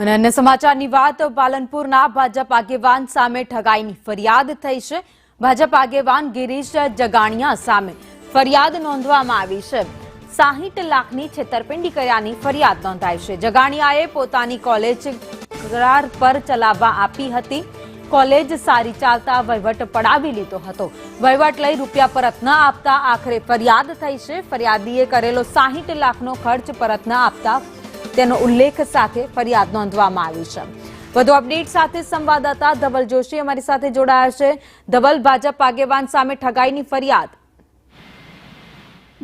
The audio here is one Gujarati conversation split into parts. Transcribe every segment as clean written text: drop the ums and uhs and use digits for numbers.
અને અન્ય સમાચારની વાત પાલનપુરના ભાજપ આગેવાન સામે ઠગાઈની ફરિયાદ થઈ છે। ભાજપ આગેવાન ગિરીશ જગાણિયા સામે ફરિયાદ નોંધવામાં આવી છે। 60 લાખની છેતરપિંડી કર્યાની ફરિયાદ નોંધાઈ છે। જગાણિયાએ પોતાની કોલેજ કરાર પર ચલાવવા આપી હતી। કોલેજ સારી ચાલતા વહીવટ પડાવી લીધો હતો। વહીવટ લઈ રૂપિયા પરત ન આપતા આખરે ફરિયાદ થઈ છે। ફરિયાદીએ કરેલો 60 લાખનો ખર્ચ પરત ન આપતા તેનો ઉલ્લેખ સાથે ફરિયાદ નોંધવામાં આવી છે। વધુ અપડેટ સાથે સંવાદદાતા ધવલ જોશી અમારી સાથે જોડાયા છે। ધવલ, ભાજપ આગેવાન સામે ઠગાઈની ફરિયાદ।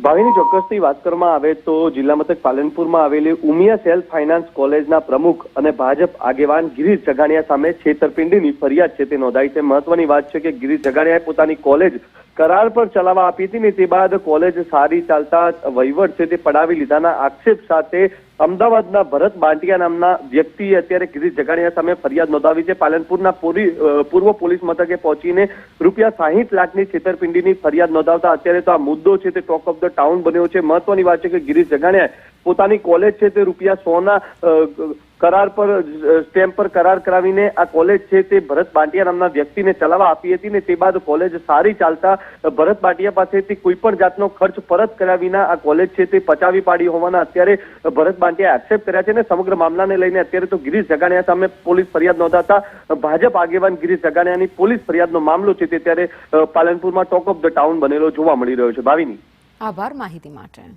ભાવિની ચોક્કસથી વાત કરવામાં આવે તો જિલ્લા મથક પાલનપુરમાં આવેલી ઉમિયા સેલ્ફ ફાઇનાન્સ કોલેજના પ્રમુખ અને ભાજપ આગેવાન ગિરીશ જગાણિયા સામે છેતરપિંડીની ફરિયાદ છે તે નોંધાઈ છે। મહત્વની વાત છે કે ગિરીશ જગાણિયાએ પોતાની કોલેજ કરાર પર ચલાવવા આપી હતી ને તે બાદ કોલેજ સારી ચાલતા વહીવટ છે તે પડાવી લીધાના આક્ષેપ સાથે અમદાવાદના ભરત બાંટિયા નામના વ્યક્તિએ અત્યારે ગિરીશ જગાણિયા સામે ફરિયાદ નોંધાવી છે। પાલનપુરના પૂર્વ પોલીસ મથકે પહોંચીને રૂપિયા 60 લાખની છેતરપિંડીની ફરિયાદ નોંધાવતા અત્યારે તો આ મુદ્દો છે તે ટોક ઓફ ધ ટાઉન બન્યો છે। મહત્વની વાત છે કે ગિરીશ જગાણિયાએ પોતાની કોલેજ છે તે રૂપિયા 100ના કરાર પર સ્ટેમ્પ પર કરાર કરાવીને આ કોલેજ છે તે ભરત બાંટિયા નામના વ્યક્તિને ચલાવવા આપી હતી ને તે બાદ કોલેજ સારી ચાલતા ભરત બાંટિયા પાસેથી કોઈ પણ જાતનો ખર્ચ પરત કર્યા વિના આ કોલેજ છે તે પચાવી પાડી હોવાના અત્યારે ભરત બાંટિયાએ આક્ષેપ કર્યા છે ને સમગ્ર મામલાને લઈને અત્યારે તો ગિરીશ જગાણિયા સામે પોલીસ ફરિયાદ નોંધાતા ભાજપ આગેવાન ગિરીશ જગાણિયાની પોલીસ ફરિયાદનો મામલો છે તે ત્યારે પાલનપુરમાં ટોક ઓફ ધ ટાઉન બનેલો જોવા મળી રહ્યો છે। ભાવિની, આભાર માહિતી માટે।